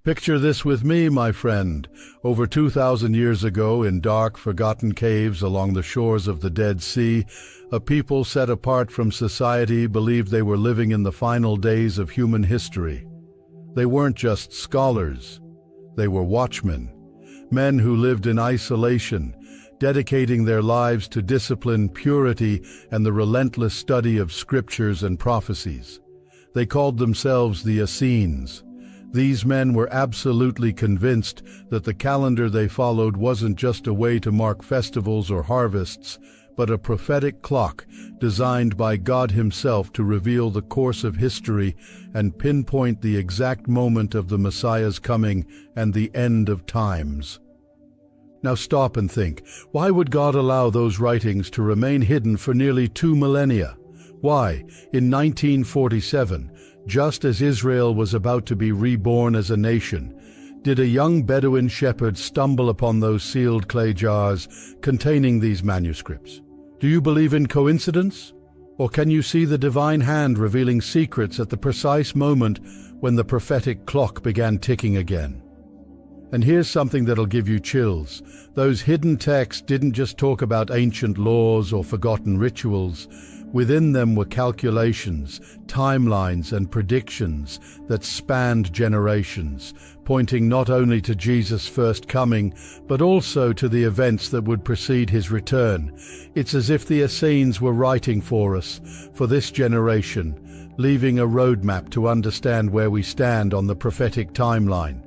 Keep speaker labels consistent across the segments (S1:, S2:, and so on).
S1: Picture this with me, my friend. Over 2,000 years ago, in dark, forgotten caves along the shores of the Dead Sea, a people set apart from society believed they were living in the final days of human history. They weren't just scholars. They were watchmen, men who lived in isolation, dedicating their lives to discipline, purity, and the relentless study of scriptures and prophecies. They called themselves the Essenes. These men were absolutely convinced that the calendar they followed wasn't just a way to mark festivals or harvests, but a prophetic clock designed by God Himself to reveal the course of history and pinpoint the exact moment of the Messiah's coming and the end of times. Now stop and think, why would God allow those writings to remain hidden for nearly 2 millennia? Why, in 1947, just as Israel was about to be reborn as a nation, did a young Bedouin shepherd stumble upon those sealed clay jars containing these manuscripts? Do you believe in coincidence? Or can you see the divine hand revealing secrets at the precise moment when the prophetic clock began ticking again? And here's something that'll give you chills. Those hidden texts didn't just talk about ancient laws or forgotten rituals. Within them were calculations, timelines, and predictions that spanned generations, pointing not only to Jesus' first coming, but also to the events that would precede His return. It's as if the Essenes were writing for us, for this generation, leaving a roadmap to understand where we stand on the prophetic timeline.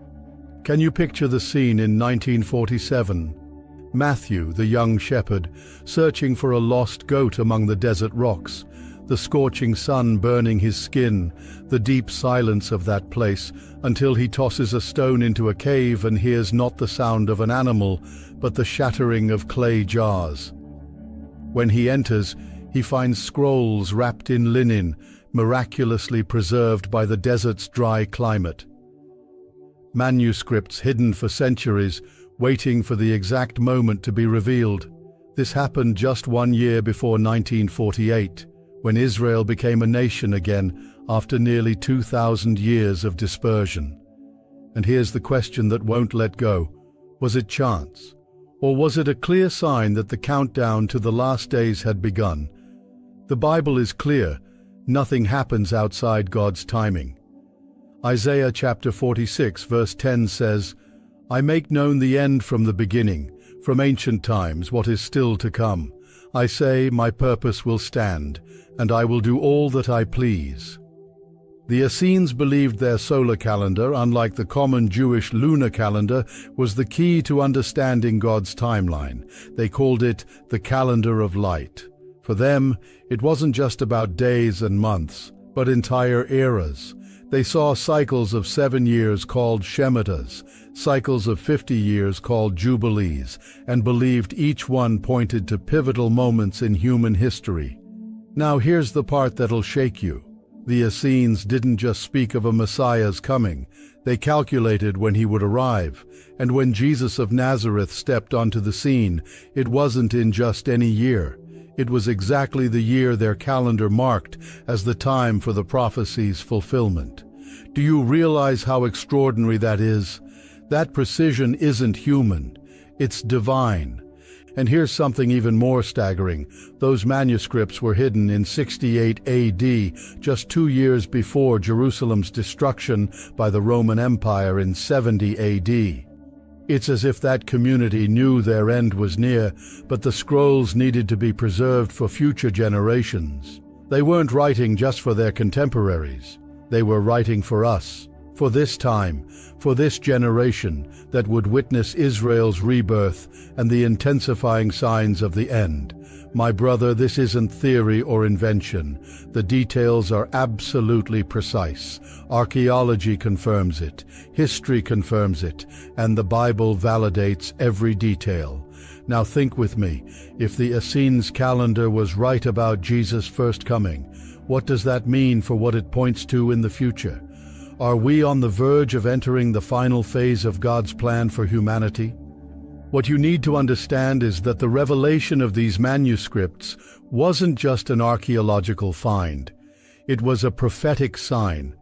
S1: Can you picture the scene in 1947? Matthew, the young shepherd, searching for a lost goat among the desert rocks, the scorching sun burning his skin, the deep silence of that place, until he tosses a stone into a cave and hears not the sound of an animal, but the shattering of clay jars. When he enters, he finds scrolls wrapped in linen, miraculously preserved by the desert's dry climate. Manuscripts hidden for centuries, waiting for the exact moment to be revealed. This happened just 1 year before 1948, when Israel became a nation again after nearly 2,000 years of dispersion. And here's the question that won't let go. Was it chance? Or was it a clear sign that the countdown to the last days had begun? The Bible is clear. Nothing happens outside God's timing. Isaiah chapter 46 verse 10 says, "I make known the end from the beginning, from ancient times what is still to come. I say, my purpose will stand, and I will do all that I please." The Essenes believed their solar calendar, unlike the common Jewish lunar calendar, was the key to understanding God's timeline. They called it the calendar of light. For them, it wasn't just about days and months, but entire eras. They saw cycles of 7 years called Shemitahs, cycles of 50 years called Jubilees, and believed each one pointed to pivotal moments in human history. Now here's the part that'll shake you. The Essenes didn't just speak of a Messiah's coming. They calculated when he would arrive. And when Jesus of Nazareth stepped onto the scene, it wasn't in just any year. It was exactly the year their calendar marked as the time for the prophecy's fulfillment. Do you realize how extraordinary that is? That precision isn't human, it's divine. And here's something even more staggering. Those manuscripts were hidden in 68 AD, just 2 years before Jerusalem's destruction by the Roman Empire in 70 AD. It's as if that community knew their end was near, but the scrolls needed to be preserved for future generations. They weren't writing just for their contemporaries. They were writing for us, for this time, for this generation that would witness Israel's rebirth and the intensifying signs of the end. My brother, this isn't theory or invention. The details are absolutely precise. Archaeology confirms it, history confirms it, and the Bible validates every detail. Now think with me, if the Essenes' calendar was right about Jesus' first coming, what does that mean for what it points to in the future? Are we on the verge of entering the final phase of God's plan for humanity? What you need to understand is that the revelation of these manuscripts wasn't just an archaeological find. It was a prophetic sign,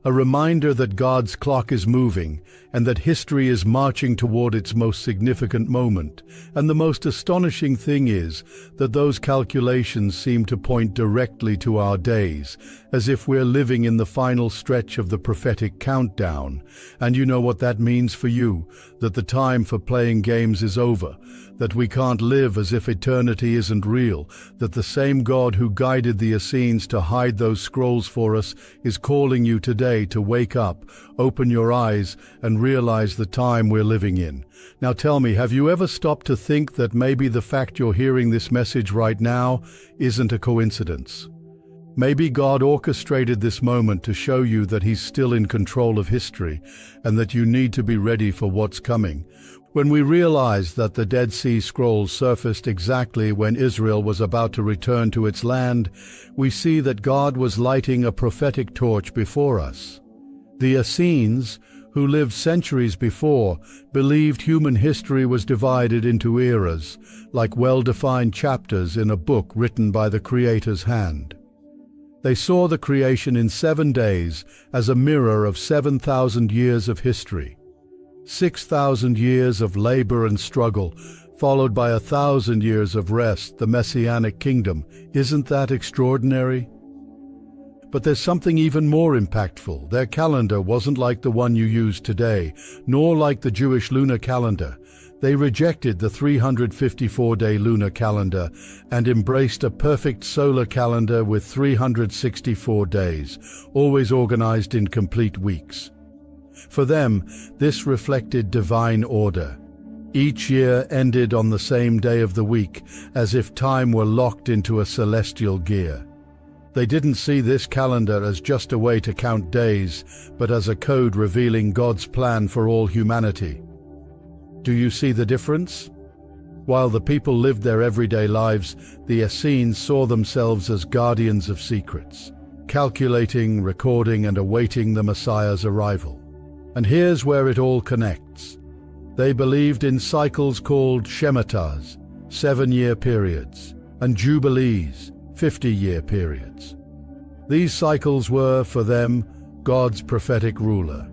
S1: a reminder that God's clock is moving and that history is marching toward its most significant moment. And the most astonishing thing is that those calculations seem to point directly to our days, as if we're living in the final stretch of the prophetic countdown. And you know what that means for you, that the time for playing games is over, that we can't live as if eternity isn't real, that the same God who guided the Essenes to hide those scrolls for us is calling you today to wake up, open your eyes, and realize the time we're living in. Now tell me, have you ever stopped to think that maybe the fact you're hearing this message right now isn't a coincidence? Maybe God orchestrated this moment to show you that He's still in control of history and that you need to be ready for what's coming. When we realize that the Dead Sea Scrolls surfaced exactly when Israel was about to return to its land, we see that God was lighting a prophetic torch before us. The Essenes, who lived centuries before, believed human history was divided into eras, like well-defined chapters in a book written by the Creator's hand. They saw the creation in 7 days as a mirror of 7,000 years of history. 6,000 years of labor and struggle, followed by 1,000 years of rest, the Messianic kingdom. Isn't that extraordinary? But there's something even more impactful. Their calendar wasn't like the one you use today, nor like the Jewish lunar calendar. They rejected the 354-day lunar calendar and embraced a perfect solar calendar with 364 days, always organized in complete weeks. For them, this reflected divine order. Each year ended on the same day of the week, as if time were locked into a celestial gear. They didn't see this calendar as just a way to count days, but as a code revealing God's plan for all humanity. Do you see the difference? While the people lived their everyday lives, the Essenes saw themselves as guardians of secrets, calculating, recording, and awaiting the Messiah's arrival. And here's where it all connects. They believed in cycles called Shemitahs, 7-year periods, and Jubilees, 50-year periods. These cycles were, for them, God's prophetic ruler.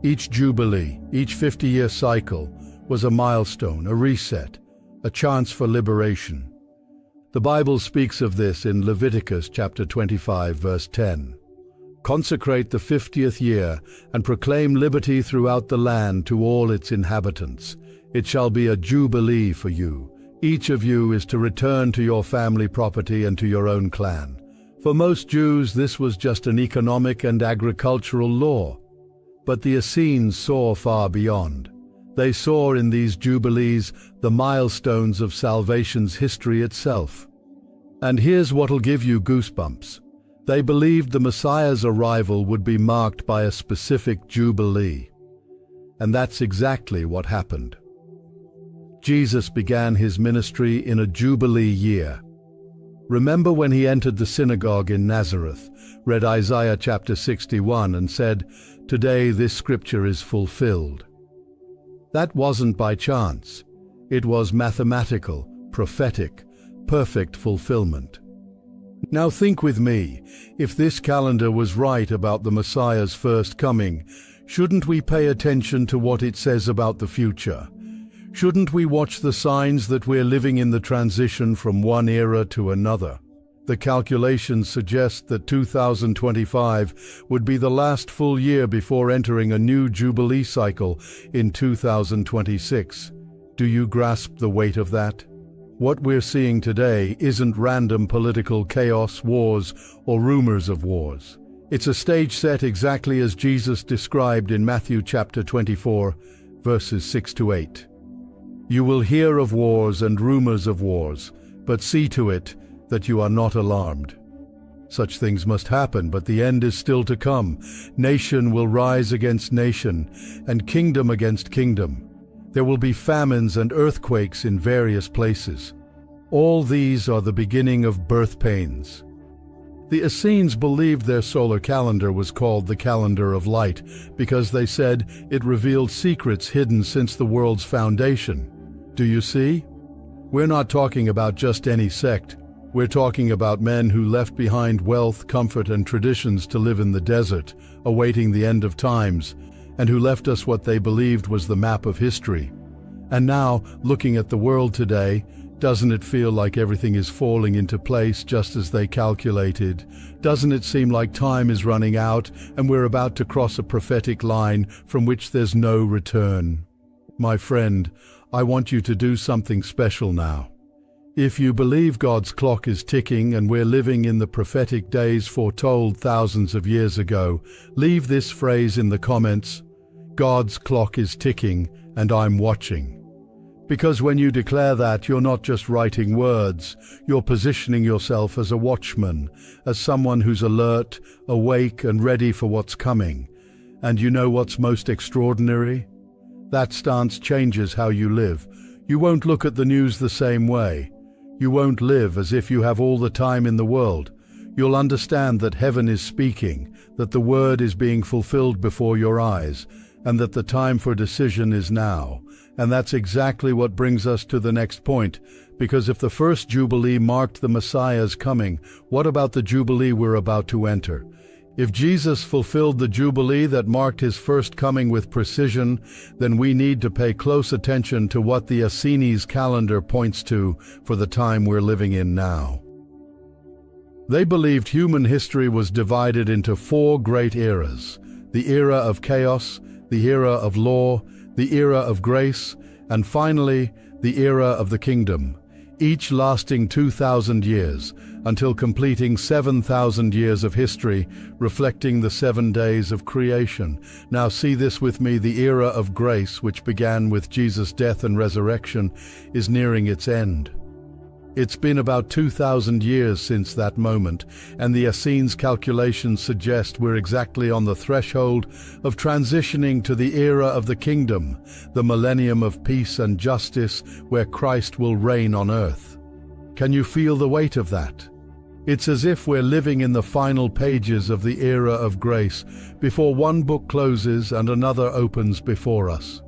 S1: Each Jubilee, each 50-year cycle, was a milestone, a reset, a chance for liberation. The Bible speaks of this in Leviticus chapter 25, verse 10. Consecrate the 50th year and proclaim liberty throughout the land to all its inhabitants. It shall be a jubilee for you. Each of you is to return to your family property and to your own clan. For most Jews, this was just an economic and agricultural law. But the Essenes saw far beyond. They saw in these jubilees the milestones of salvation's history itself. And here's what'll give you goosebumps. They believed the Messiah's arrival would be marked by a specific jubilee. And that's exactly what happened. Jesus began his ministry in a jubilee year. Remember when he entered the synagogue in Nazareth, read Isaiah chapter 61 and said, "Today this scripture is fulfilled." That wasn't by chance. It was mathematical, prophetic, perfect fulfillment. Now think with me, if this calendar was right about the Messiah's first coming, shouldn't we pay attention to what it says about the future? Shouldn't we watch the signs that we're living in the transition from one era to another? The calculations suggest that 2025 would be the last full year before entering a new Jubilee cycle in 2026. Do you grasp the weight of that? What we're seeing today isn't random political chaos, wars, or rumors of wars. It's a stage set exactly as Jesus described in Matthew chapter 24, verses 6 to 8. You will hear of wars and rumors of wars, but see to it that you are not alarmed. Such things must happen, but the end is still to come. Nation will rise against nation, and kingdom against kingdom. There will be famines and earthquakes in various places. All these are the beginning of birth pains. The Essenes believed their solar calendar was called the calendar of light because they said it revealed secrets hidden since the world's foundation. Do you see? We're not talking about just any sect. We're talking about men who left behind wealth, comfort, and traditions to live in the desert, awaiting the end of times, and who left us what they believed was the map of history. And now, looking at the world today, doesn't it feel like everything is falling into place just as they calculated? Doesn't it seem like time is running out and we're about to cross a prophetic line from which there's no return? My friend, I want you to do something special now. If you believe God's clock is ticking and we're living in the prophetic days foretold thousands of years ago, leave this phrase in the comments: God's clock is ticking and I'm watching. Because when you declare that, you're not just writing words, you're positioning yourself as a watchman, as someone who's alert, awake, and ready for what's coming. And you know what's most extraordinary? That stance changes how you live. You won't look at the news the same way. You won't live as if you have all the time in the world. You'll understand that heaven is speaking, that the word is being fulfilled before your eyes, and that the time for decision is now. And that's exactly what brings us to the next point, because if the first Jubilee marked the Messiah's coming, what about the Jubilee we're about to enter? If Jesus fulfilled the Jubilee that marked his first coming with precision, then we need to pay close attention to what the Essenes calendar points to for the time we're living in now. They believed human history was divided into 4 great eras: the era of chaos, the era of law, the era of grace, and finally, the era of the kingdom, each lasting 2,000 years, until completing 7,000 years of history, reflecting the 7 days of creation. Now see this with me: the era of grace, which began with Jesus' death and resurrection, is nearing its end. It's been about 2,000 years since that moment, and the Essenes calculations suggest we're exactly on the threshold of transitioning to the era of the kingdom, the millennium of peace and justice, where Christ will reign on earth. Can you feel the weight of that? It's as if we're living in the final pages of the era of grace, before one book closes and another opens before us.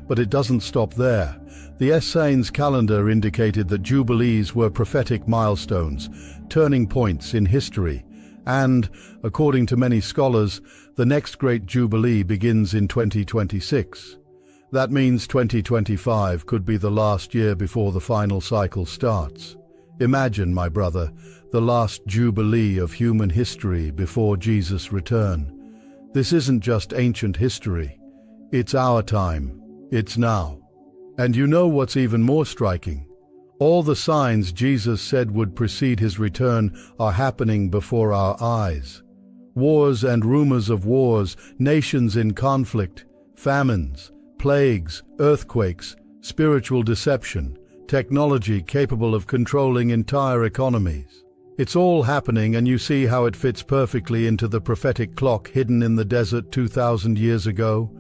S1: But it doesn't stop there. The Essenes calendar indicated that Jubilees were prophetic milestones, turning points in history, and, according to many scholars, the next great Jubilee begins in 2026. That means 2025 could be the last year before the final cycle starts. Imagine, my brother, the last Jubilee of human history before Jesus' return. This isn't just ancient history. It's our time. It's now. And you know what's even more striking? All the signs Jesus said would precede his return are happening before our eyes. Wars and rumors of wars, nations in conflict, famines, plagues, earthquakes, spiritual deception, technology capable of controlling entire economies. It's all happening, and you see how it fits perfectly into the prophetic clock hidden in the desert 2,000 years ago.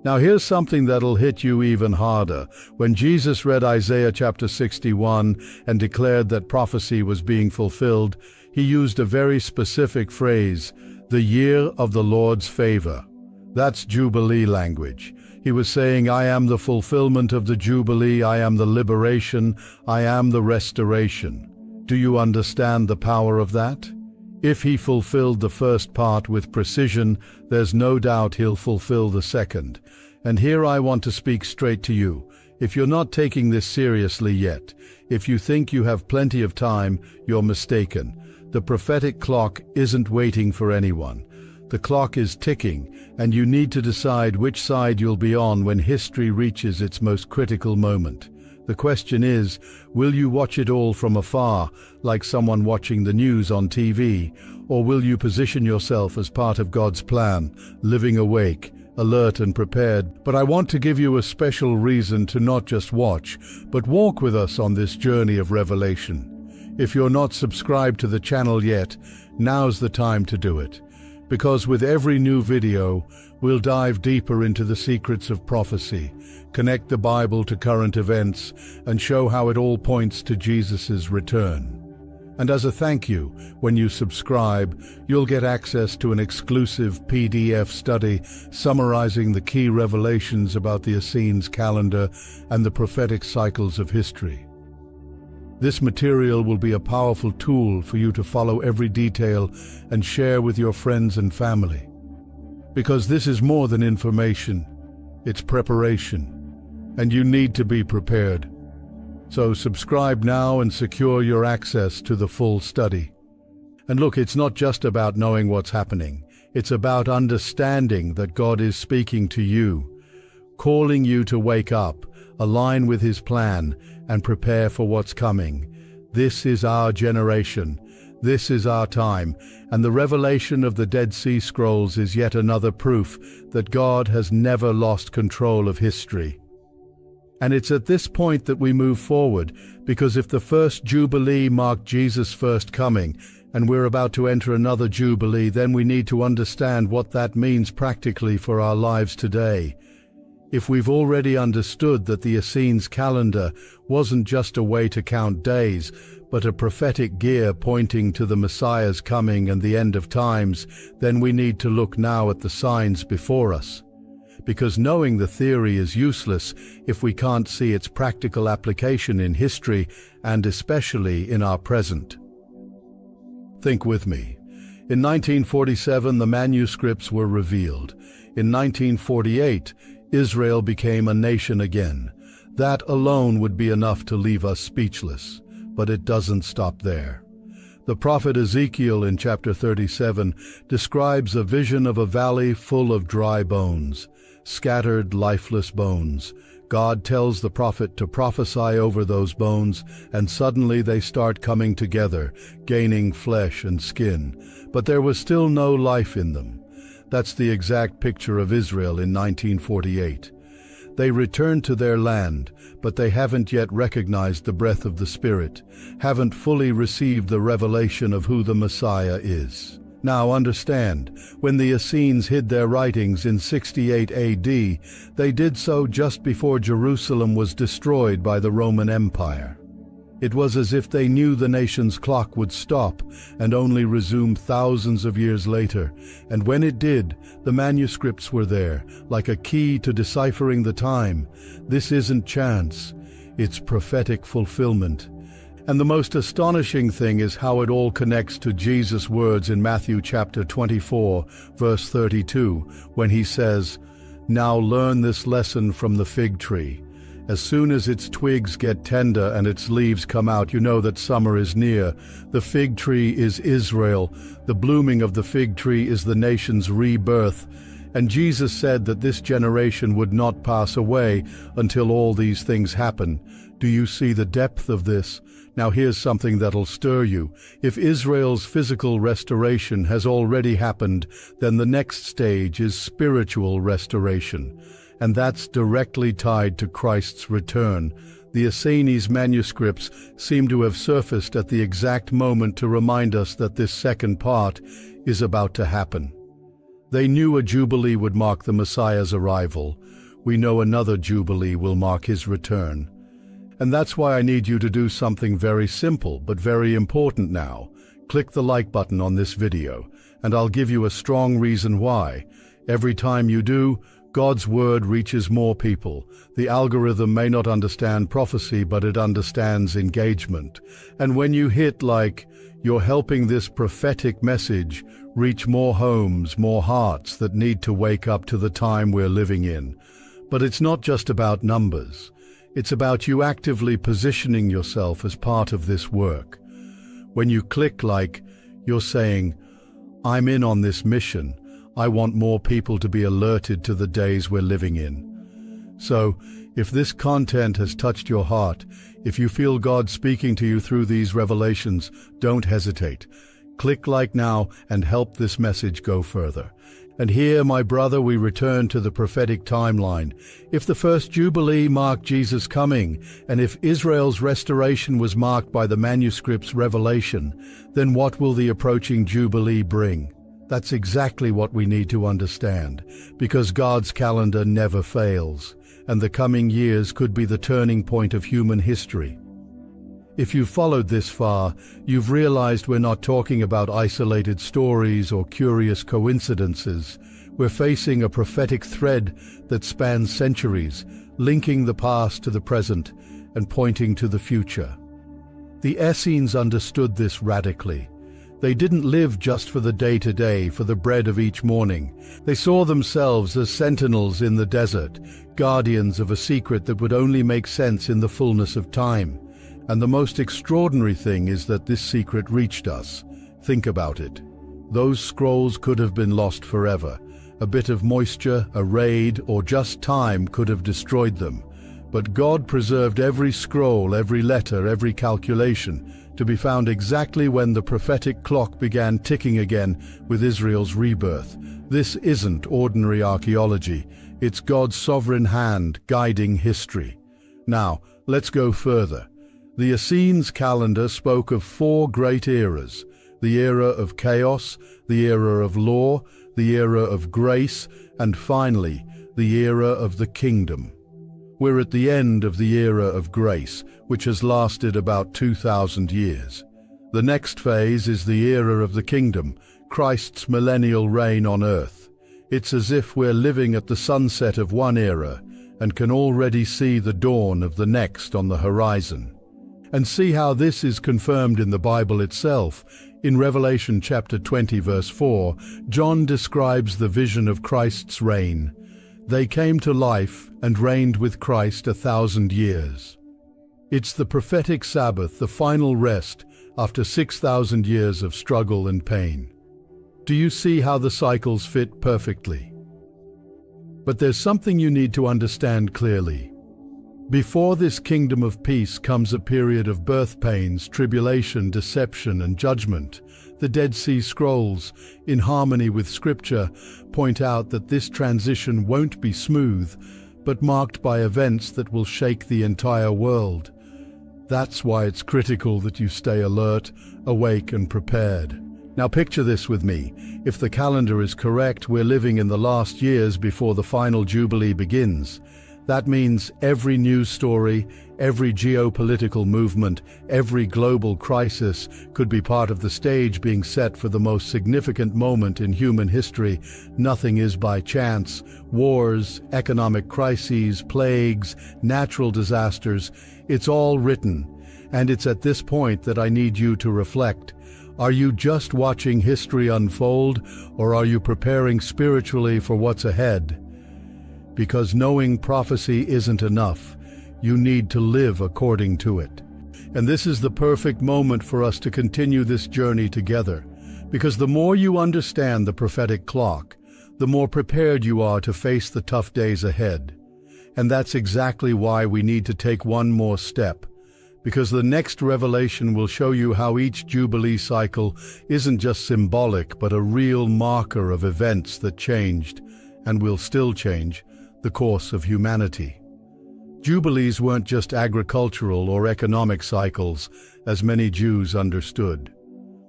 S1: Now here's something that'll hit you even harder. When Jesus read Isaiah chapter 61 and declared that prophecy was being fulfilled, he used a very specific phrase: the year of the Lord's favor. That's Jubilee language. He was saying, I am the fulfillment of the Jubilee, I am the liberation, I am the restoration. Do you understand the power of that? If he fulfilled the first part with precision, there's no doubt he'll fulfill the second. And here I want to speak straight to you. If you're not taking this seriously yet, if you think you have plenty of time, you're mistaken. The prophetic clock isn't waiting for anyone. The clock is ticking, and you need to decide which side you'll be on when history reaches its most critical moment. The question is, will you watch it all from afar, like someone watching the news on TV, or will you position yourself as part of God's plan, living awake, alert and prepared? But I want to give you a special reason to not just watch, but walk with us on this journey of revelation. If you're not subscribed to the channel yet, now's the time to do it. Because with every new video, we'll dive deeper into the secrets of prophecy, connect the Bible to current events, and show how it all points to Jesus' return. And as a thank you, when you subscribe, you'll get access to an exclusive PDF study summarizing the key revelations about the Essenes calendar and the prophetic cycles of history. This material will be a powerful tool for you to follow every detail and share with your friends and family. Because this is more than information, it's preparation, and you need to be prepared. So subscribe now and secure your access to the full study. And look, it's not just about knowing what's happening. It's about understanding that God is speaking to you, calling you to wake up, align with His plan, and prepare for what's coming. This is our generation. This is our time, and the revelation of the Dead Sea Scrolls is yet another proof that God has never lost control of history. And it's at this point that we move forward, because if the first Jubilee marked Jesus' first coming, and we're about to enter another Jubilee, then we need to understand what that means practically for our lives today. If we've already understood that the Essenes calendar wasn't just a way to count days, but a prophetic gear pointing to the Messiah's coming and the end of times, then we need to look now at the signs before us. Because knowing the theory is useless if we can't see its practical application in history and especially in our present. Think with me. In 1947, the manuscripts were revealed. In 1948, Israel became a nation again. That alone would be enough to leave us speechless. But it doesn't stop there. The prophet Ezekiel in chapter 37 describes a vision of a valley full of dry bones, scattered, lifeless bones. God tells the prophet to prophesy over those bones, and suddenly they start coming together, gaining flesh and skin. But there was still no life in them. That's the exact picture of Israel in 1948. They returned to their land, but they haven't yet recognized the breath of the Spirit, haven't fully received the revelation of who the Messiah is. Now understand, when the Essenes hid their writings in 68 AD, they did so just before Jerusalem was destroyed by the Roman Empire. It was as if they knew the nation's clock would stop and only resume thousands of years later. And when it did, the manuscripts were there, like a key to deciphering the time. This isn't chance, it's prophetic fulfillment. And the most astonishing thing is how it all connects to Jesus' words in Matthew chapter 24, verse 32, when he says, "Now learn this lesson from the fig tree. As soon as its twigs get tender and its leaves come out, you know that summer is near. The fig tree is Israel. The blooming of the fig tree is the nation's rebirth." And Jesus said that this generation would not pass away until all these things happen. Do you see the depth of this? Now here's something that'll stir you. If Israel's physical restoration has already happened, then the next stage is spiritual restoration. And that's directly tied to Christ's return. The Essenes manuscripts seem to have surfaced at the exact moment to remind us that this second part is about to happen. They knew a Jubilee would mark the Messiah's arrival. We know another Jubilee will mark his return. And that's why I need you to do something very simple but very important now. Click the like button on this video, and I'll give you a strong reason why. Every time you do, God's word reaches more people. The algorithm may not understand prophecy, but it understands engagement. And when you hit like, you're helping this prophetic message reach more homes, more hearts that need to wake up to the time we're living in. But it's not just about numbers. It's about you actively positioning yourself as part of this work. When you click like, you're saying, "I'm in on this mission. I want more people to be alerted to the days we're living in." So, if this content has touched your heart, if you feel God speaking to you through these revelations, don't hesitate. Click like now and help this message go further. And here, my brother, we return to the prophetic timeline. If the first Jubilee marked Jesus' coming, and if Israel's restoration was marked by the manuscript's revelation, then what will the approaching Jubilee bring? That's exactly what we need to understand, because God's calendar never fails, and the coming years could be the turning point of human history. If you've followed this far, you've realized we're not talking about isolated stories or curious coincidences. We're facing a prophetic thread that spans centuries, linking the past to the present and pointing to the future. The Essenes understood this radically. They didn't live just for the day-to-day, for the bread of each morning. They saw themselves as sentinels in the desert, guardians of a secret that would only make sense in the fullness of time. And the most extraordinary thing is that this secret reached us. Think about it. Those scrolls could have been lost forever. A bit of moisture, a raid, or just time could have destroyed them. But God preserved every scroll, every letter, every calculation, to be found exactly when the prophetic clock began ticking again with Israel's rebirth. This isn't ordinary archaeology. It's God's sovereign hand guiding history. Now, let's go further. The Essenes' calendar spoke of 4 great eras: the era of chaos, the era of law, the era of grace, and finally, the era of the kingdom. We're at the end of the era of grace, which has lasted about 2,000 years. The next phase is the era of the kingdom, Christ's millennial reign on earth. It's as if we're living at the sunset of one era and can already see the dawn of the next on the horizon. And see how this is confirmed in the Bible itself. In Revelation chapter 20 verse 4, John describes the vision of Christ's reign. They came to life and reigned with Christ 1,000 years. It's the prophetic Sabbath, the final rest after 6,000 years of struggle and pain. Do you see how the cycles fit perfectly? But there's something you need to understand clearly. Before this kingdom of peace comes a period of birth pains, tribulation, deception, and judgment. The Dead Sea Scrolls, in harmony with Scripture, point out that this transition won't be smooth, but marked by events that will shake the entire world. That's why it's critical that you stay alert, awake, and prepared. Now picture this with me. If the calendar is correct, we're living in the last years before the final Jubilee begins. That means every news story, every geopolitical movement, every global crisis could be part of the stage being set for the most significant moment in human history. Nothing is by chance. Wars, economic crises, plagues, natural disasters, it's all written. And it's at this point that I need you to reflect. Are you just watching history unfold, or are you preparing spiritually for what's ahead? Because knowing prophecy isn't enough. You need to live according to it. And this is the perfect moment for us to continue this journey together. Because the more you understand the prophetic clock, the more prepared you are to face the tough days ahead. And that's exactly why we need to take one more step. Because the next revelation will show you how each Jubilee cycle isn't just symbolic, but a real marker of events that changed, and will still change, the course of humanity. Jubilees weren't just agricultural or economic cycles, as many Jews understood.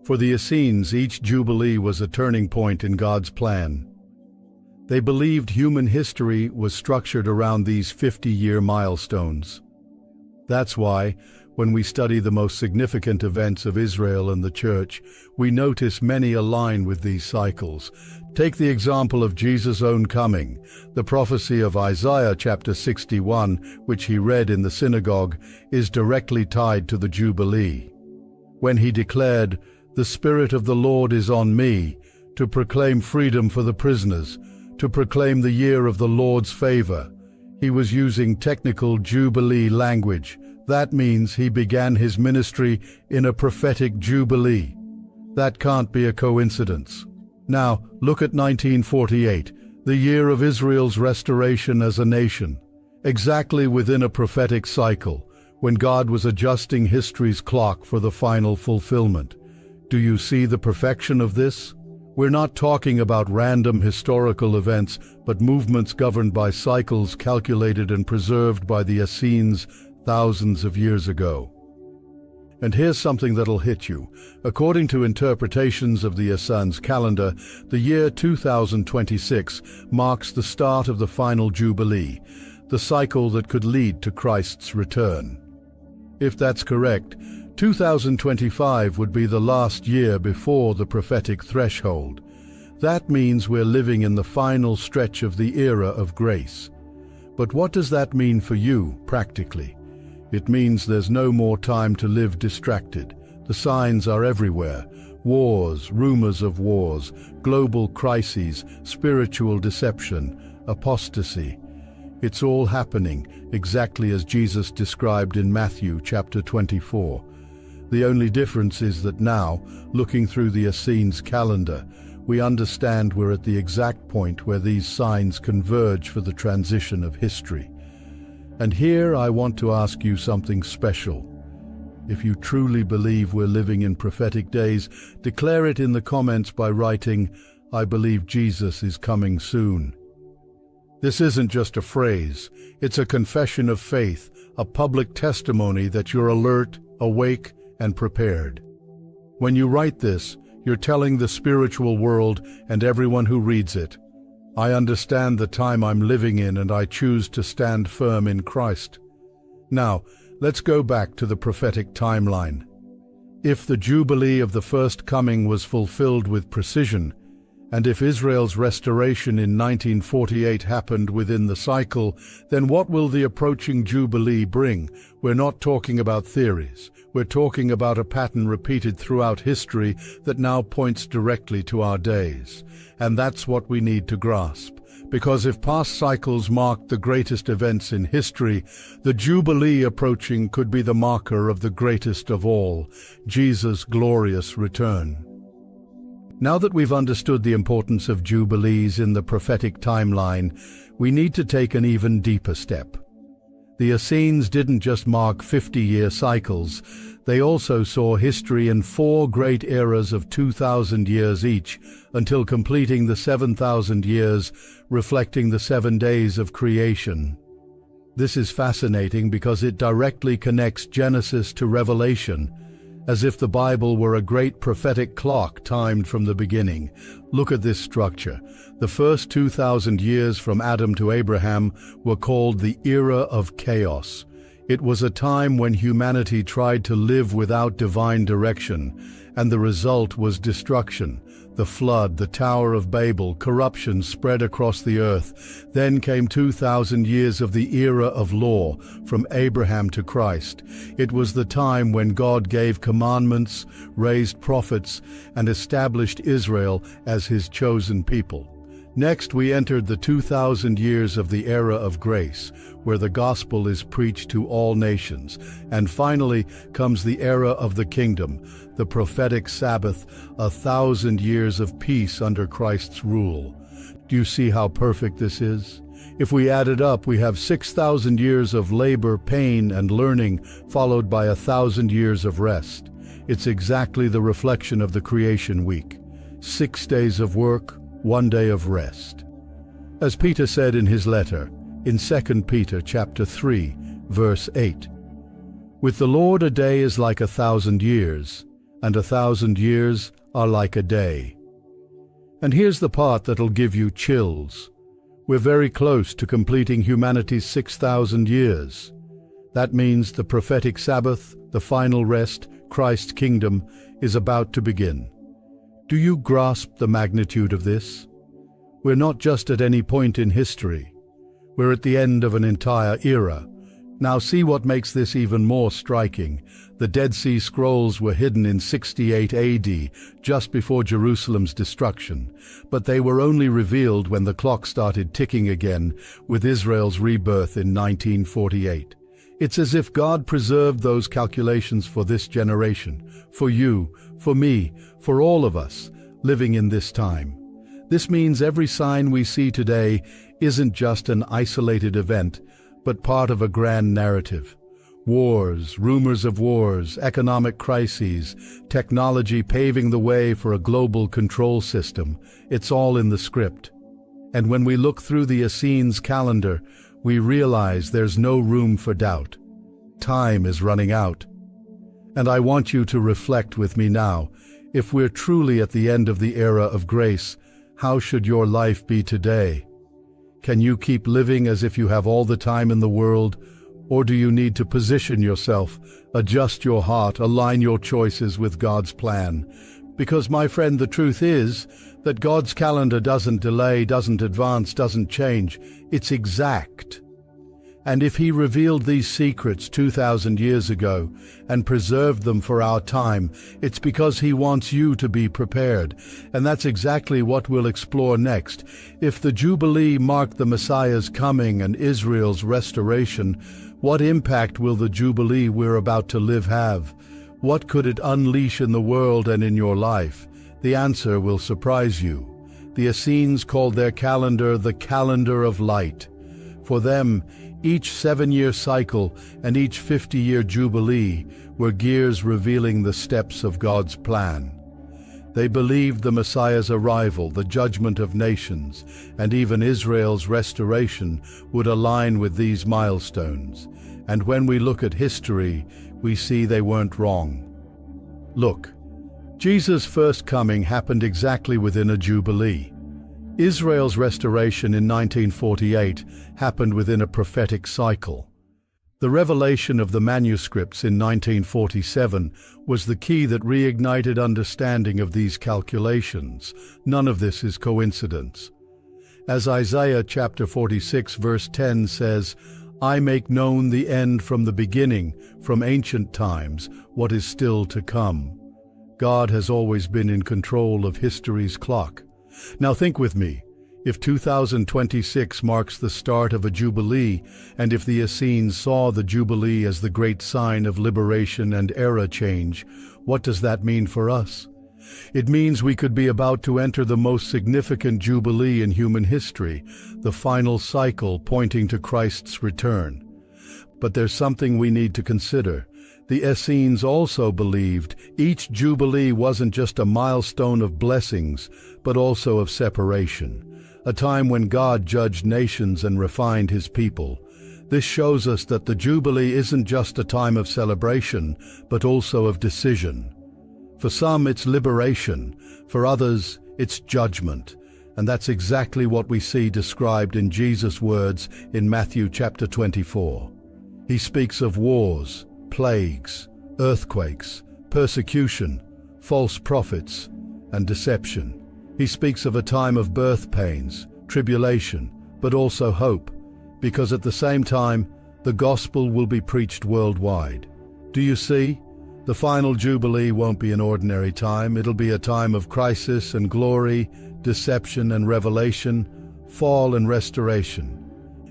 S1: For the Essenes, each Jubilee was a turning point in God's plan. They believed human history was structured around these 50-year milestones. That's why, when we study the most significant events of Israel and the Church, we notice many align with these cycles. Take the example of Jesus' own coming. The prophecy of Isaiah chapter 61, which he read in the synagogue, is directly tied to the Jubilee. When he declared, "The Spirit of the Lord is on me, to proclaim freedom for the prisoners, to proclaim the year of the Lord's favor," he was using technical Jubilee language. That means he began his ministry in a prophetic Jubilee. That can't be a coincidence. Now, look at 1948, the year of Israel's restoration as a nation, exactly within a prophetic cycle, when God was adjusting history's clock for the final fulfillment. Do you see the perfection of this? We're not talking about random historical events, but movements governed by cycles calculated and preserved by the Essenes thousands of years ago. And here's something that'll hit you. According to interpretations of the Essenes calendar, the year 2026 marks the start of the final Jubilee, the cycle that could lead to Christ's return. If that's correct, 2025 would be the last year before the prophetic threshold. That means we're living in the final stretch of the era of grace. But what does that mean for you, practically? It means there's no more time to live distracted. The signs are everywhere. Wars, rumors of wars, global crises, spiritual deception, apostasy. It's all happening exactly as Jesus described in Matthew chapter 24. The only difference is that now, looking through the Essenes calendar, we understand we're at the exact point where these signs converge for the transition of history. And here I want to ask you something special. If you truly believe we're living in prophetic days, declare it in the comments by writing, "I believe Jesus is coming soon." This isn't just a phrase, it's a confession of faith, a public testimony that you're alert, awake, and prepared. When you write this, you're telling the spiritual world and everyone who reads it, I understand the time I'm living in and I choose to stand firm in Christ. Now, let's go back to the prophetic timeline. If the Jubilee of the first coming was fulfilled with precision, and if Israel's restoration in 1948 happened within the cycle, then what will the approaching Jubilee bring? We're not talking about theories. We're talking about a pattern repeated throughout history that now points directly to our days. And that's what we need to grasp. Because if past cycles marked the greatest events in history, the Jubilee approaching could be the marker of the greatest of all, Jesus' glorious return. Now that we've understood the importance of Jubilees in the prophetic timeline, we need to take an even deeper step. The Essenes didn't just mark 50-year cycles, they also saw history in 4 great eras of 2,000 years each, until completing the 7,000 years, reflecting the 7 days of creation. This is fascinating because it directly connects Genesis to Revelation, as if the Bible were a great prophetic clock timed from the beginning. Look at this structure. The first 2,000 years from Adam to Abraham were called the era of chaos. It was a time when humanity tried to live without divine direction, and the result was destruction. The flood, the Tower of Babel, corruption spread across the earth. Then came 2,000 years of the era of law, from Abraham to Christ. It was the time when God gave commandments, raised prophets, and established Israel as his chosen people. Next, we entered the 2,000 years of the era of grace, where the gospel is preached to all nations. And finally comes the era of the kingdom, the prophetic Sabbath, 1,000 years of peace under Christ's rule. Do you see how perfect this is? If we add it up, we have 6,000 years of labor, pain, and learning, followed by 1,000 years of rest. It's exactly the reflection of the creation week. 6 days of work, 1 day of rest. As Peter said in his letter, in 2 Peter chapter 3, verse 8, "With the Lord a day is like 1,000 years, and 1,000 years are like a day." And here's the part that'll give you chills. We're very close to completing humanity's 6,000 years. That means the prophetic Sabbath, the final rest, Christ's kingdom, is about to begin. Do you grasp the magnitude of this? We're not just at any point in history. We're at the end of an entire era. Now see what makes this even more striking. The Dead Sea Scrolls were hidden in 68 AD, just before Jerusalem's destruction, but they were only revealed when the clock started ticking again, with Israel's rebirth in 1948. It's as if God preserved those calculations for this generation, for you, for me, for all of us, living in this time. This means every sign we see today isn't just an isolated event, but part of a grand narrative. Wars, rumors of wars, economic crises, technology paving the way for a global control system. It's all in the script. And when we look through the Essenes calendar, we realize there's no room for doubt. Time is running out. And I want you to reflect with me now. If we're truly at the end of the era of grace, how should your life be today? Can you keep living as if you have all the time in the world? Or do you need to position yourself, adjust your heart, align your choices with God's plan? Because, my friend, the truth is that God's calendar doesn't delay, doesn't advance, doesn't change. It's exact. And if he revealed these secrets 2,000 years ago and preserved them for our time, it's because he wants you to be prepared. And that's exactly what we'll explore next. If the Jubilee marked the Messiah's coming and Israel's restoration, what impact will the Jubilee we're about to live have? What could it unleash in the world and in your life? The answer will surprise you. The Essenes called their calendar the calendar of light. For them, each 7-year cycle and each 50-year jubilee were gears revealing the steps of God's plan. They believed the Messiah's arrival, the judgment of nations, and even Israel's restoration would align with these milestones. And when we look at history, we see they weren't wrong. Look, Jesus' first coming happened exactly within a jubilee. Israel's restoration in 1948 happened within a prophetic cycle. The revelation of the manuscripts in 1947 was the key that reignited understanding of these calculations. None of this is coincidence. As Isaiah chapter 46 verse 10 says, "I make known the end from the beginning, from ancient times, what is still to come." God has always been in control of history's clock. Now think with me, if 2026 marks the start of a jubilee, and if the Essenes saw the jubilee as the great sign of liberation and era change, what does that mean for us? It means we could be about to enter the most significant jubilee in human history, the final cycle pointing to Christ's return. But there's something we need to consider. The Essenes also believed each jubilee wasn't just a milestone of blessings, but also of separation, a time when God judged nations and refined his people. This shows us that the jubilee isn't just a time of celebration, but also of decision. For some, it's liberation. For others, it's judgment. And that's exactly what we see described in Jesus' words in Matthew chapter 24. He speaks of wars, plagues, earthquakes, persecution, false prophets, and deception. He speaks of a time of birth pains, tribulation, but also hope, because at the same time, the gospel will be preached worldwide. Do you see? The final jubilee won't be an ordinary time. It'll be a time of crisis and glory, deception and revelation, fall and restoration.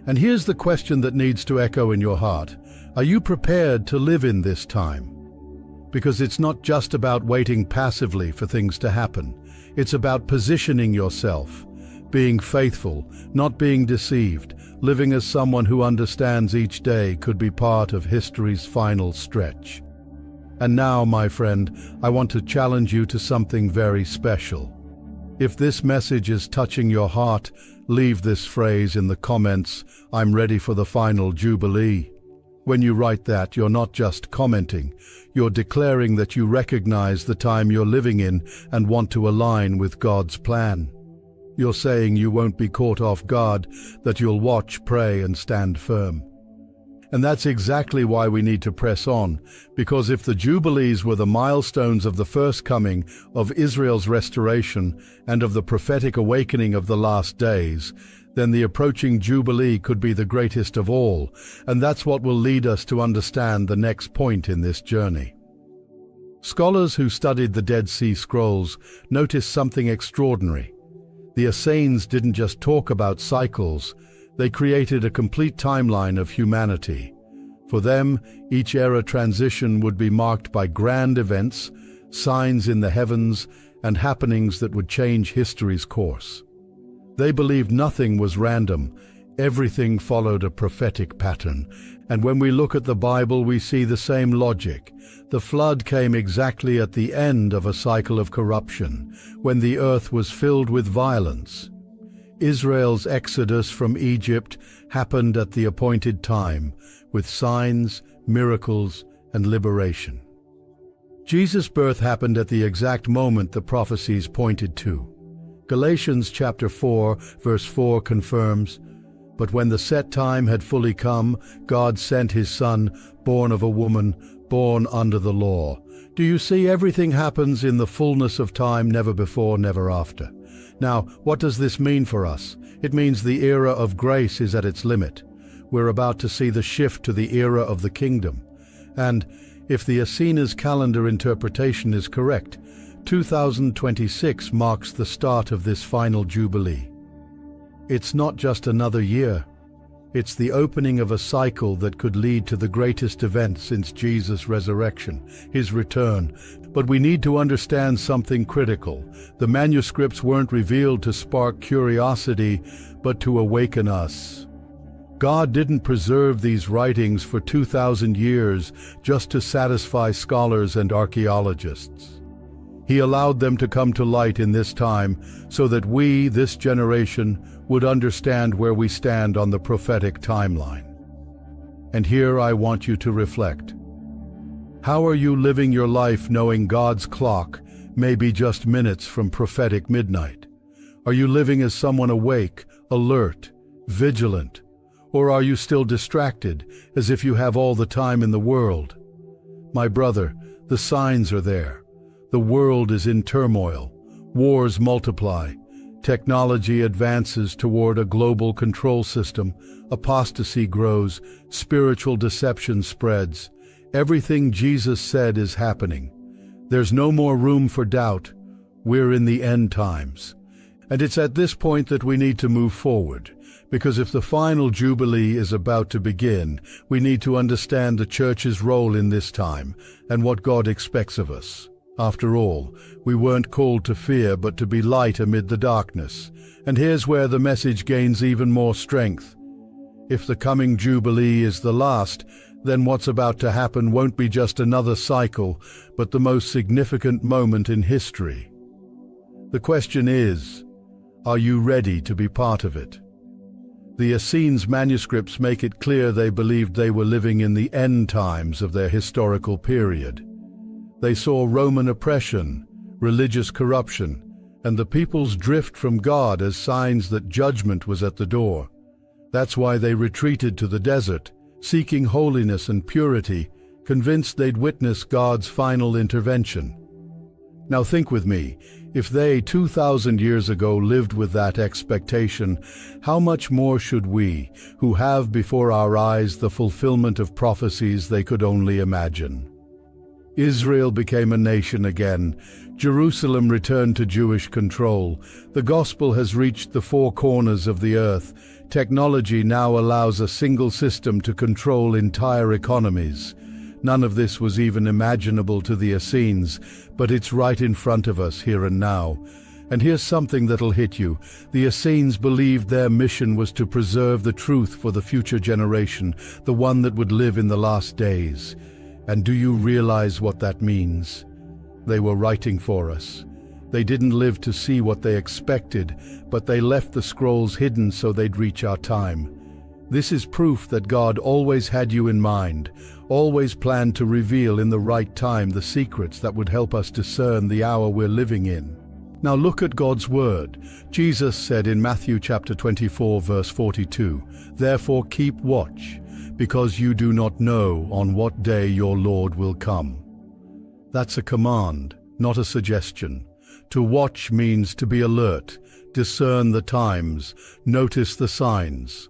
S1: And here's the question that needs to echo in your heart. Are you prepared to live in this time? Because it's not just about waiting passively for things to happen. It's about positioning yourself, being faithful, not being deceived, living as someone who understands each day could be part of history's final stretch. And now, my friend, I want to challenge you to something very special. If this message is touching your heart, leave this phrase in the comments, "I'm ready for the final jubilee." When you write that, you're not just commenting, you're declaring that you recognize the time you're living in and want to align with God's plan. You're saying you won't be caught off guard, that you'll watch, pray, and stand firm. And that's exactly why we need to press on, because if the Jubilees were the milestones of the first coming, of Israel's restoration, and of the prophetic awakening of the last days, then the approaching Jubilee could be the greatest of all, and that's what will lead us to understand the next point in this journey. Scholars who studied the Dead Sea Scrolls noticed something extraordinary. The Essenes didn't just talk about cycles, they created a complete timeline of humanity. For them, each era transition would be marked by grand events, signs in the heavens, and happenings that would change history's course. They believed nothing was random, everything followed a prophetic pattern. And when we look at the Bible, we see the same logic. The flood came exactly at the end of a cycle of corruption, when the earth was filled with violence. Israel's exodus from Egypt happened at the appointed time, with signs, miracles, and liberation. Jesus' birth happened at the exact moment the prophecies pointed to. Galatians chapter 4, verse 4 confirms, "But when the set time had fully come, God sent his Son, born of a woman, born under the law." Do you see? Everything happens in the fullness of time, never before, never after. Now, what does this mean for us? It means the era of grace is at its limit. We're about to see the shift to the era of the kingdom. And, if the Essenes calendar interpretation is correct, 2026 marks the start of this final jubilee. It's not just another year. It's the opening of a cycle that could lead to the greatest event since Jesus' resurrection, his return. But we need to understand something critical. The manuscripts weren't revealed to spark curiosity, but to awaken us. God didn't preserve these writings for 2,000 years just to satisfy scholars and archaeologists. He allowed them to come to light in this time so that we, this generation, would understand where we stand on the prophetic timeline. And here I want you to reflect. How are you living your life knowing God's clock may be just minutes from prophetic midnight? Are you living as someone awake, alert, vigilant? Or are you still distracted, as if you have all the time in the world? My brother, the signs are there. The world is in turmoil. Wars multiply. Technology advances toward a global control system. Apostasy grows. Spiritual deception spreads. Everything Jesus said is happening. There's no more room for doubt. We're in the end times. And it's at this point that we need to move forward. Because if the final Jubilee is about to begin, we need to understand the Church's role in this time and what God expects of us. After all, we weren't called to fear but to be light amid the darkness. And here's where the message gains even more strength. If the coming Jubilee is the last, then what's about to happen won't be just another cycle, but the most significant moment in history. The question is, are you ready to be part of it? The Essenes manuscripts make it clear they believed they were living in the end times of their historical period. They saw Roman oppression, religious corruption, and the people's drift from God as signs that judgment was at the door. That's why they retreated to the desert, seeking holiness and purity, convinced they'd witness God's final intervention. Now think with me, if they 2,000 years ago lived with that expectation, how much more should we, who have before our eyes the fulfillment of prophecies they could only imagine? Israel became a nation again. Jerusalem returned to Jewish control. The gospel has reached the four corners of the earth. Technology now allows a single system to control entire economies. None of this was even imaginable to the Essenes, but it's right in front of us here and now. And here's something that'll hit you. The Essenes believed their mission was to preserve the truth for the future generation, the one that would live in the last days. And do you realize what that means? They were writing for us. They didn't live to see what they expected, but they left the scrolls hidden so they'd reach our time. This is proof that God always had you in mind, always planned to reveal in the right time the secrets that would help us discern the hour we're living in. Now look at God's word. Jesus said in Matthew chapter 24, verse 42, "Therefore keep watch, because you do not know on what day your Lord will come." That's a command, not a suggestion. To watch means to be alert, discern the times, notice the signs.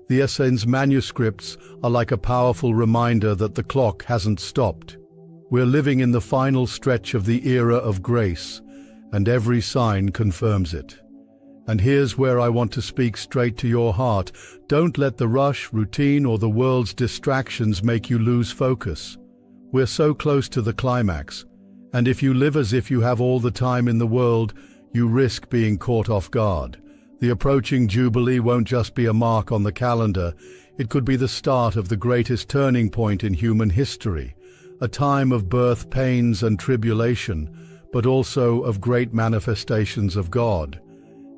S1: The Essenes manuscripts are like a powerful reminder that the clock hasn't stopped. We're living in the final stretch of the era of grace, and every sign confirms it. And here's where I want to speak straight to your heart. Don't let the rush, routine, or the world's distractions make you lose focus. We're so close to the climax, and if you live as if you have all the time in the world, you risk being caught off guard. The approaching Jubilee won't just be a mark on the calendar, it could be the start of the greatest turning point in human history, a time of birth pains and tribulation, but also of great manifestations of God.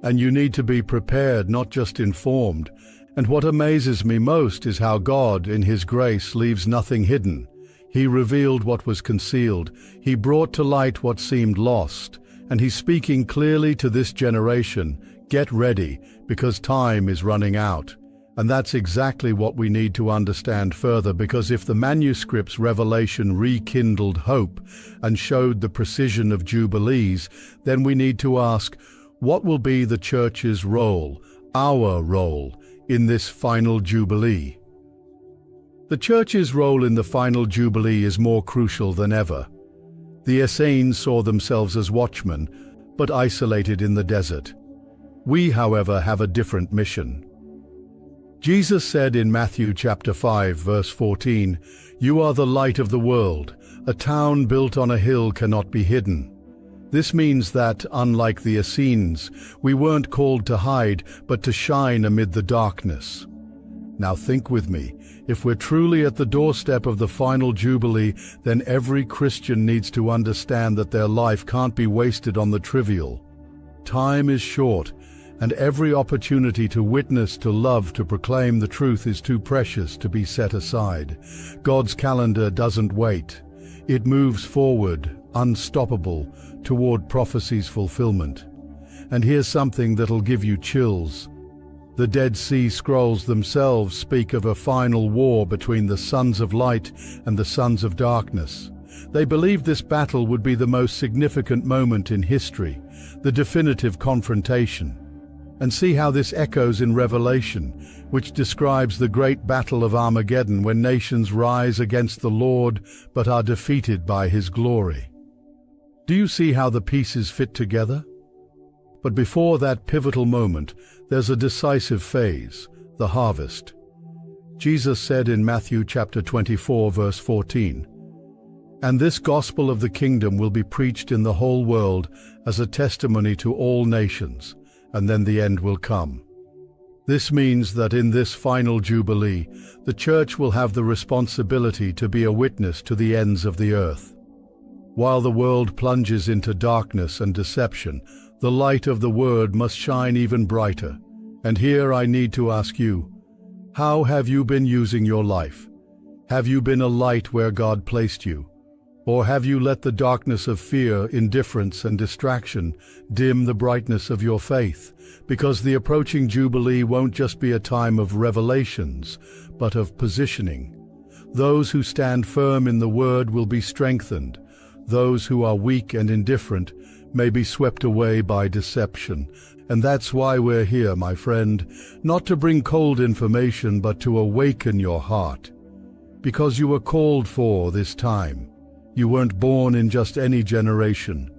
S1: And you need to be prepared, not just informed. And what amazes me most is how God, in His grace, leaves nothing hidden. He revealed what was concealed. He brought to light what seemed lost. And He's speaking clearly to this generation. Get ready, because time is running out. And that's exactly what we need to understand further, because if the manuscript's revelation rekindled hope and showed the precision of Jubilees, then we need to ask, what will be the Church's role, our role, in this final Jubilee? The Church's role in the final Jubilee is more crucial than ever. The Essenes saw themselves as watchmen, but isolated in the desert. We, however, have a different mission. Jesus said in Matthew chapter 5, verse 14, "You are the light of the world. A town built on a hill cannot be hidden." This means that, unlike the Essenes, we weren't called to hide, but to shine amid the darkness. Now think with me, if we're truly at the doorstep of the final Jubilee, then every Christian needs to understand that their life can't be wasted on the trivial. Time is short, and every opportunity to witness, to love, to proclaim the truth is too precious to be set aside. God's calendar doesn't wait. It moves forward, unstoppable, toward prophecy's fulfillment. And here's something that'll give you chills. The Dead Sea Scrolls themselves speak of a final war between the sons of light and the sons of darkness. They believed this battle would be the most significant moment in history, the definitive confrontation. And see how this echoes in Revelation, which describes the great battle of Armageddon when nations rise against the Lord but are defeated by His glory. Do you see how the pieces fit together? But before that pivotal moment, there's a decisive phase, the harvest. Jesus said in Matthew chapter 24, verse 14, "And this gospel of the kingdom will be preached in the whole world as a testimony to all nations, and then the end will come." This means that in this final Jubilee, the Church will have the responsibility to be a witness to the ends of the earth. While the world plunges into darkness and deception, the light of the Word must shine even brighter. And here I need to ask you, how have you been using your life? Have you been a light where God placed you? Or have you let the darkness of fear, indifference, and distraction dim the brightness of your faith? Because the approaching Jubilee won't just be a time of revelations, but of positioning. Those who stand firm in the Word will be strengthened. Those who are weak and indifferent may be swept away by deception. And that's why we're here, my friend, not to bring cold information, but to awaken your heart. Because you were called for this time. You weren't born in just any generation.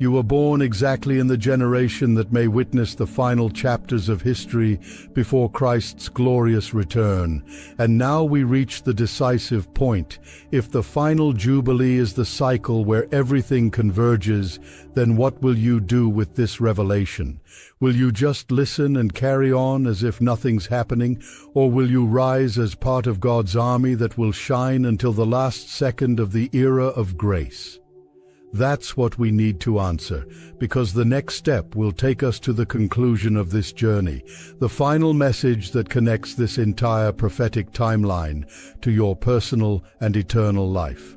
S1: You were born exactly in the generation that may witness the final chapters of history before Christ's glorious return. And now we reach the decisive point. If the final Jubilee is the cycle where everything converges, then what will you do with this revelation? Will you just listen and carry on as if nothing's happening? Or will you rise as part of God's army that will shine until the last second of the era of grace? That's what we need to answer, because the next step will take us to the conclusion of this journey, the final message that connects this entire prophetic timeline to your personal and eternal life.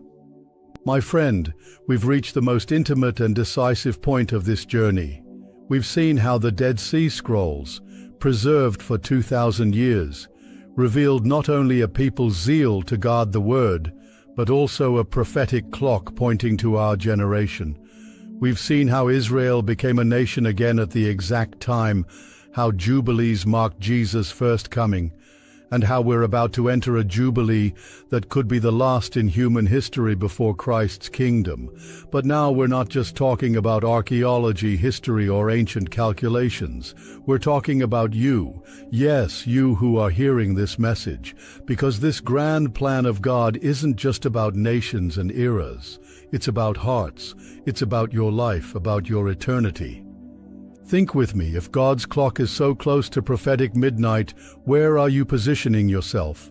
S1: My friend, we've reached the most intimate and decisive point of this journey. We've seen how the Dead Sea Scrolls, preserved for 2,000 years, revealed not only a people's zeal to guard the Word, but also a prophetic clock pointing to our generation. We've seen how Israel became a nation again at the exact time, how Jubilees marked Jesus' first coming, and how we're about to enter a Jubilee that could be the last in human history before Christ's kingdom. But now we're not just talking about archaeology, history, or ancient calculations. We're talking about you. Yes, you who are hearing this message, because this grand plan of God isn't just about nations and eras. It's about hearts. It's about your life, about your eternity. Think with me, if God's clock is so close to prophetic midnight, where are you positioning yourself?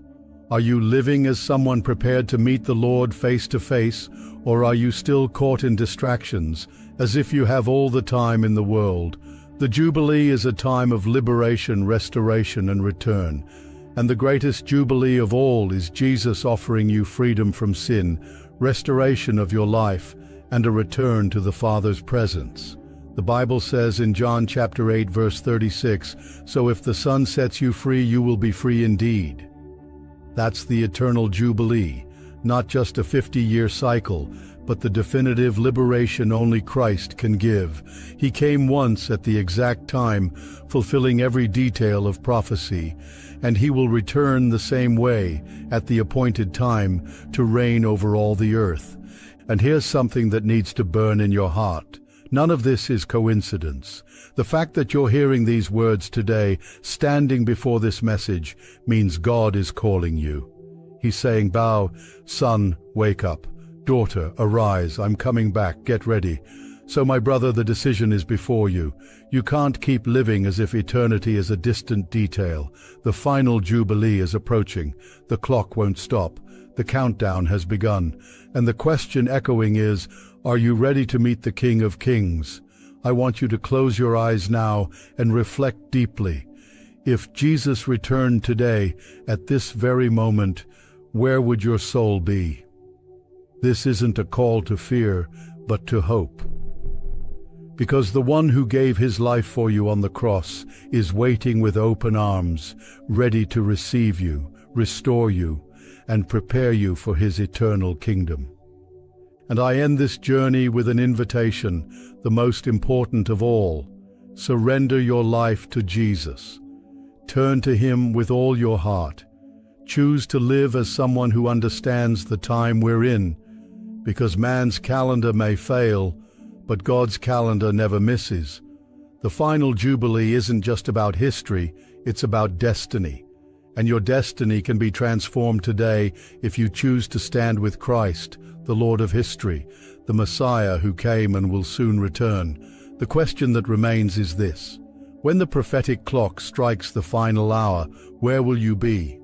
S1: Are you living as someone prepared to meet the Lord face to face, or are you still caught in distractions, as if you have all the time in the world? The Jubilee is a time of liberation, restoration, and return. And the greatest Jubilee of all is Jesus offering you freedom from sin, restoration of your life, and a return to the Father's presence. The Bible says in John chapter 8, verse 36, "So if the Son sets you free, you will be free indeed." That's the eternal Jubilee, not just a 50-year cycle, but the definitive liberation only Christ can give. He came once at the exact time, fulfilling every detail of prophecy, and he will return the same way at the appointed time to reign over all the earth. And here's something that needs to burn in your heart. None of this is coincidence. The fact that you're hearing these words today, standing before this message, means God is calling you. He's saying, "Bow, son, wake up. Daughter, arise, I'm coming back, get ready." So my brother, the decision is before you. You can't keep living as if eternity is a distant detail. The final jubilee is approaching. The clock won't stop. The countdown has begun. And the question echoing is, are you ready to meet the King of Kings? I want you to close your eyes now and reflect deeply. If Jesus returned today, at this very moment, where would your soul be? This isn't a call to fear, but to hope. Because the one who gave his life for you on the cross is waiting with open arms, ready to receive you, restore you, and prepare you for his eternal kingdom. And I end this journey with an invitation, the most important of all. Surrender your life to Jesus. Turn to him with all your heart. Choose to live as someone who understands the time we're in, because man's calendar may fail, but God's calendar never misses. The final Jubilee isn't just about history, it's about destiny. And your destiny can be transformed today if you choose to stand with Christ, the Lord of history, the Messiah who came and will soon return. The question that remains is this: when the prophetic clock strikes the final hour, where will you be?